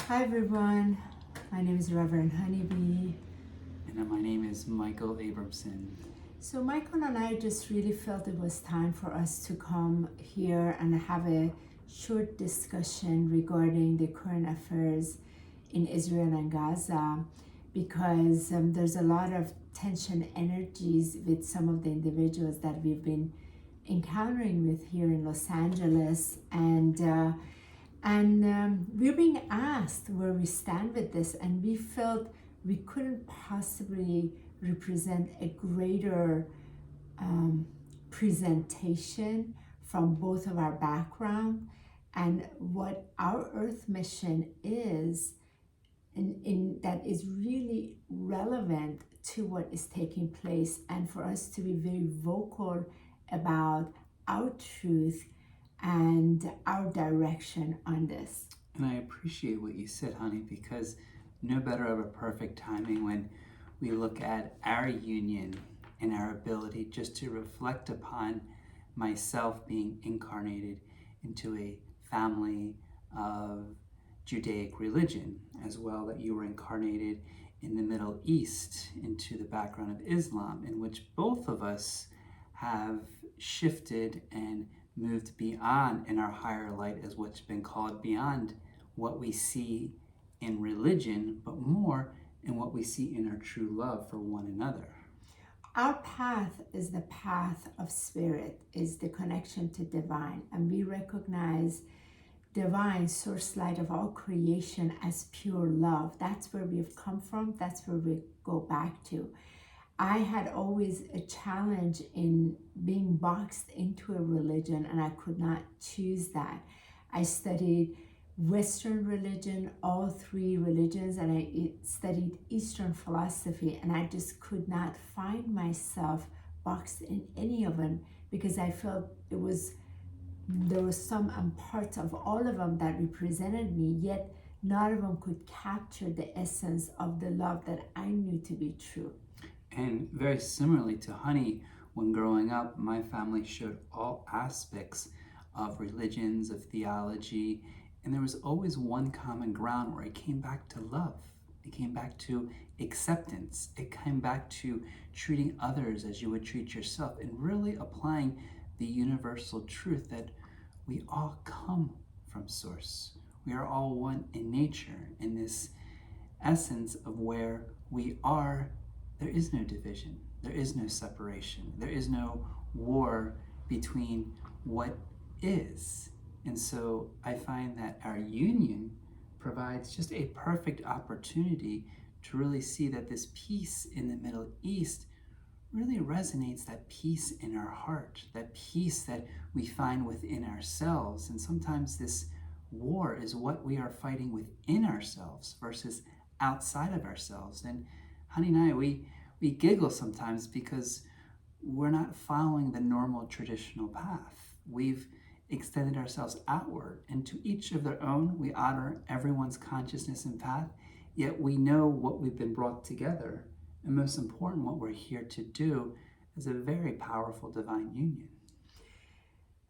Hi everyone, my name is Rev.HoniB. And my name is Michael Abramson. So Michael and I just really felt it was time for us to come here and have a short discussion regarding the current affairs in Israel and Gaza, because there's a lot of tension energies with some of the individuals that we've been encountering with here in Los Angeles, and we're being asked where we stand with this, and we felt we couldn't possibly represent a greater presentation from both of our background and what our Earth mission is, in that is really relevant to what is taking place, and for us to be very vocal about our truth and our direction on this. And I appreciate what you said, honey, because no better of a perfect timing when we look at our union and our ability just to reflect upon myself being incarnated into a family of Judaic religion, as well that you were incarnated in the Middle East into the background of Islam, in which both of us have shifted and moved beyond in our higher light, as what's been called beyond what we see in religion, but more in what we see in our true love for one another. Our path is the path of spirit, is the connection to divine, and we recognize divine source light of all creation as pure love. That's where we've come from. That's where we go back to. I had always a challenge in being boxed into a religion, and I could not choose that. I studied Western religion, all three religions, and I studied Eastern philosophy, and I just could not find myself boxed in any of them, because I felt there was some parts of all of them that represented me, yet none of them could capture the essence of the love that I knew to be true. And very similarly to Honey, when growing up, my family showed all aspects of religions, of theology, and there was always one common ground where it came back to love. It came back to acceptance. It came back to treating others as you would treat yourself, and really applying the universal truth that we all come from Source. We are all one in nature, in this essence of where we are. There is no division, there is no separation, there is no war between what is. And so I find that our union provides just a perfect opportunity to really see that this peace in the Middle East really resonates, that peace in our heart, that peace that we find within ourselves. And sometimes this war is what we are fighting within ourselves versus outside of ourselves. And Honey and I, we giggle sometimes because we're not following the normal traditional path. We've extended ourselves outward, and to each of their own. We honor everyone's consciousness and path, yet we know what we've been brought together, and most important, what we're here to do is a very powerful divine union.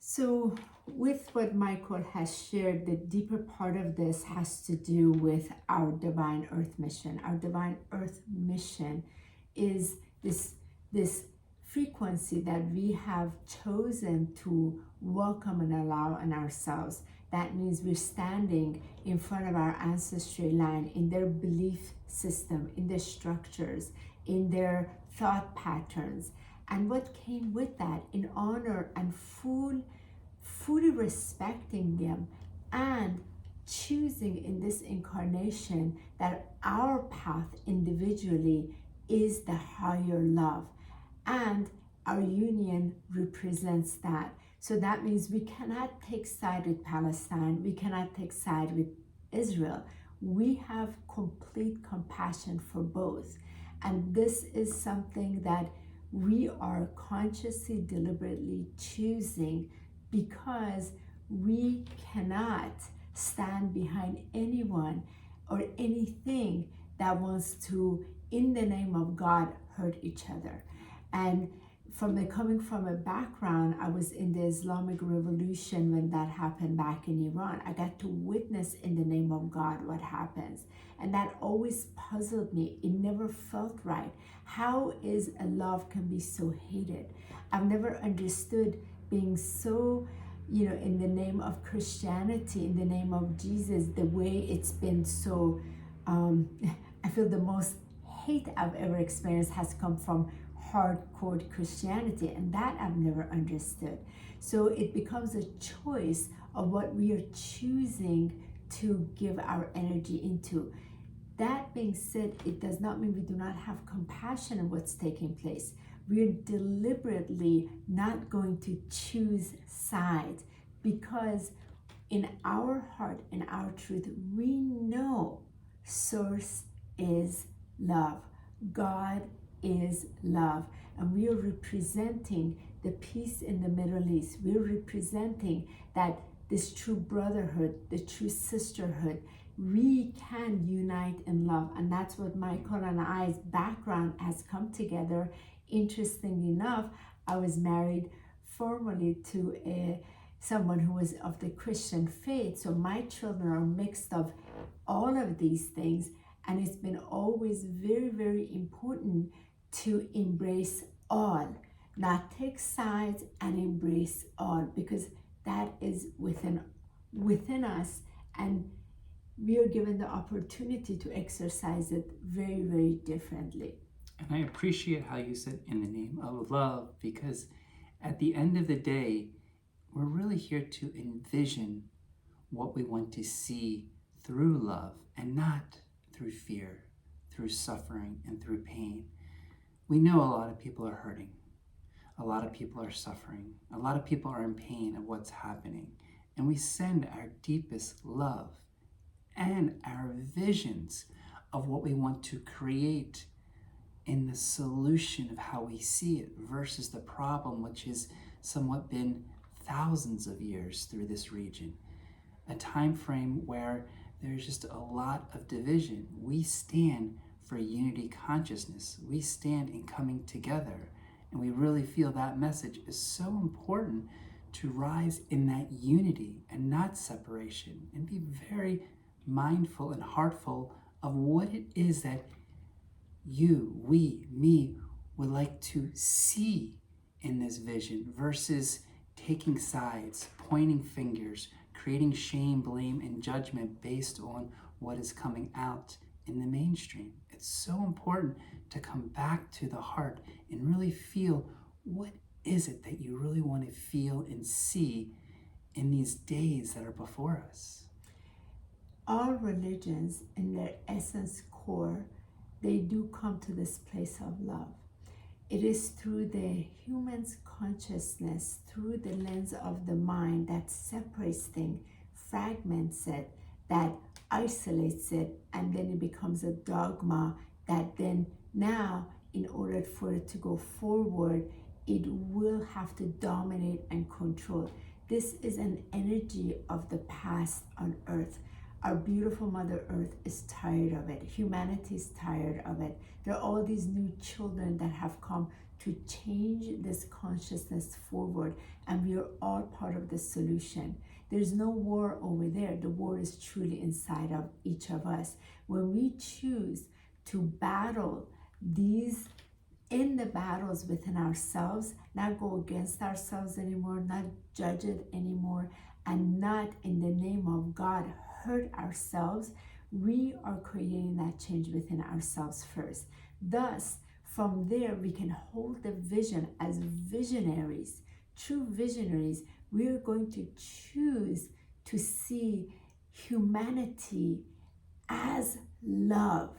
So with what Michael has shared, the deeper part of this has to do with our divine earth mission. Our divine earth mission is this frequency that we have chosen to welcome and allow in ourselves. That means we're standing in front of our ancestry line, in their belief system, in their structures, in their thought patterns, and what came with that, in honor and fully respecting them, and choosing in this incarnation that our path individually is the higher love, and our union represents that. So that means we cannot take side with Palestine, we cannot take side with Israel. We have complete compassion for both, and this is something that we are consciously, deliberately choosing, because we cannot stand behind anyone or anything that wants to, in the name of God, hurt each other. And coming from a background, I was in the Islamic revolution when that happened back in Iran. I got to witness in the name of God what happens. And that always puzzled me. It never felt right. How is a love can be so hated? I've never understood being so, in the name of Christianity, in the name of Jesus, the way it's been so, I feel the most hate I've ever experienced has come from hardcore Christianity, and that I've never understood. So it becomes a choice of what we are choosing to give our energy into. That being said, it does not mean we do not have compassion of what's taking place. We're deliberately not going to choose sides, because in our heart, in our truth, we know Source is love. God is love. And we are representing the peace in the Middle East. We're representing that this true brotherhood, the true sisterhood, we can unite in love. And that's what Michael and I's background has come together. Interestingly enough, I was married formally to someone who was of the Christian faith. So my children are mixed of all of these things. And it's been always very, very important to embrace all, not take sides, and embrace all, because that is within us, and we are given the opportunity to exercise it very, very differently. And I appreciate how you said in the name of love, because at the end of the day, we're really here to envision what we want to see through love, and not through fear, through suffering, and through pain. We know a lot of people are hurting. A lot of people are suffering. A lot of people are in pain of what's happening. And we send our deepest love and our visions of what we want to create in the solution of how we see it versus the problem, which has somewhat been thousands of years through this region. A time frame where there's just a lot of division. We stand for unity consciousness. We stand in coming together. And we really feel that message is so important to rise in that unity and not separation, and be very mindful and heartful of what it is that you, we, me would like to see in this vision versus taking sides, pointing fingers, creating shame, blame, and judgment based on what is coming out in the mainstream. It's so important to come back to the heart and really feel, what is it that you really want to feel and see in these days that are before us? All religions, in their essence core, they do come to this place of love. It is through the human's consciousness, through the lens of the mind, that separates things, fragments it, that isolates it, and then it becomes a dogma that then now, in order for it to go forward, it will have to dominate and control. This is an energy of the past on earth. Our beautiful Mother Earth is tired of it. Humanity is tired of it. There are all these new children that have come to change this consciousness forward, and we are all part of the solution. There's no war over there. The war is truly inside of each of us. When we choose to battle these in the battles within ourselves, not go against ourselves anymore, not judge it anymore, and not in the name of God hurt ourselves, we are creating that change within ourselves first. Thus, from there, we can hold the vision as visionaries, true visionaries. We are going to choose to see humanity as love,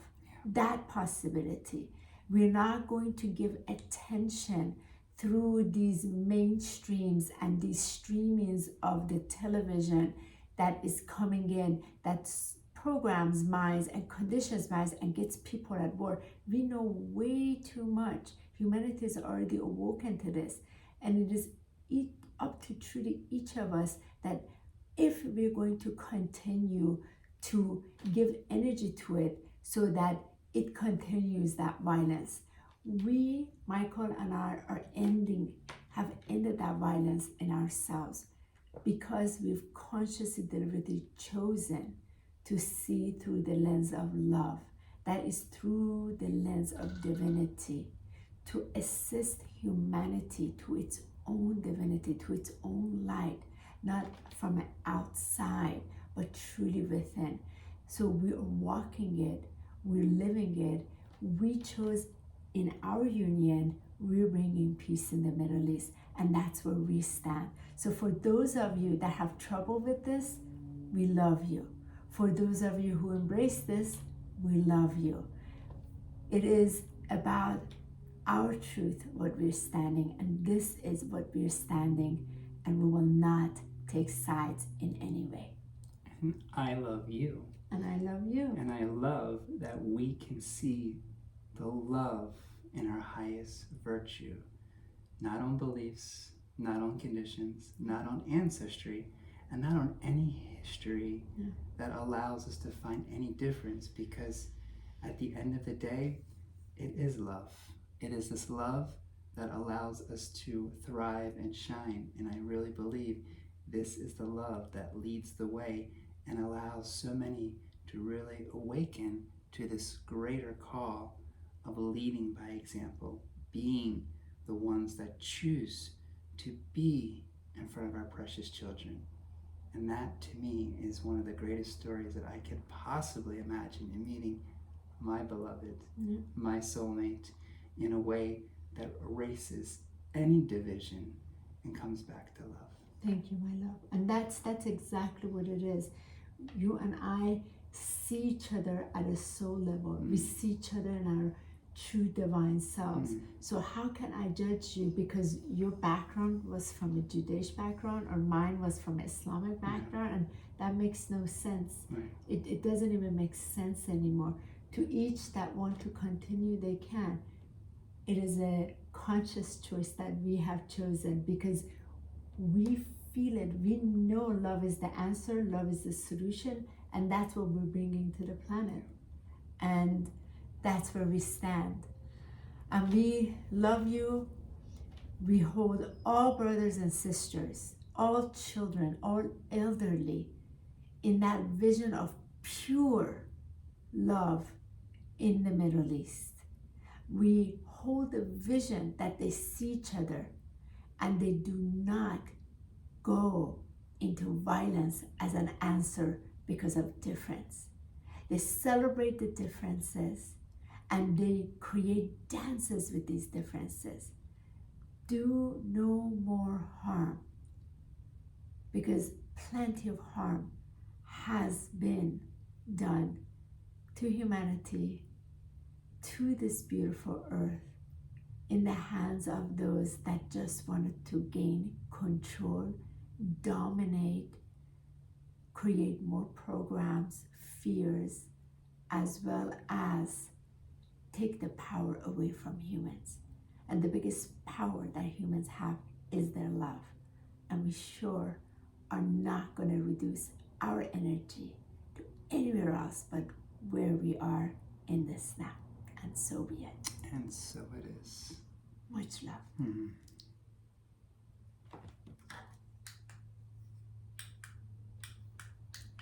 that possibility. We're not going to give attention through these mainstreams and these streamings of the television that is coming in, that programs minds and conditions minds and gets people at war. We know way too much. Humanity is already awoken to this, and it is up to truly each of us that if we're going to continue to give energy to it so that it continues that violence, We, Michael and I, have ended that violence in ourselves because we've consciously, deliberately chosen to see through the lens of love. That is through the lens of divinity, to assist humanity to its own divinity, to its own light, not from outside, but truly within. So we are walking it, we're living it. We chose in our union, we're bringing peace in the Middle East, and that's where we stand. So for those of you that have trouble with this, we love you. For those of you who embrace this, we love you. It is about our truth, what we're standing, and this is what we're standing, and we will not take sides in any way. And I love you. And I love you. And I love that we can see the love in our highest virtue, not on beliefs, not on conditions, not on ancestry, and not on any history that allows us to find any difference, because at the end of the day, it is love. It is this love that allows us to thrive and shine, and I really believe this is the love that leads the way and allows so many to really awaken to this greater call of leading by example, being the ones that choose to be in front of our precious children. And that, to me, is one of the greatest stories that I could possibly imagine in meeting my beloved, my soulmate, in a way that erases any division and comes back to love. Thank you, my love. And that's exactly what it is. You and I see each other at a soul level. We see each other in our true divine selves. So how can I judge you because your background was from a Jewish background or mine was from an Islamic background? And that makes no sense. It doesn't even make sense anymore. To each that want to continue, they can. It is a conscious choice that we have chosen because we feel it. We know love is the answer, love is the solution, and that's what we're bringing to the planet. And that's where we stand. And we love you. We hold all brothers and sisters, all children, all elderly in that vision of pure love in the Middle East. We hold the vision that they see each other and they do not go into violence as an answer because of difference. They celebrate the differences and they create dances with these differences. Do no more harm, because plenty of harm has been done to humanity, to this beautiful earth, in the hands of those that just wanted to gain control, dominate, create more programs, fears, as well as take the power away from humans. And the biggest power that humans have is their love. And we sure are not going to reduce our energy to anywhere else but where we are in this now. And so be it. And so it is. Much love. Mm-hmm.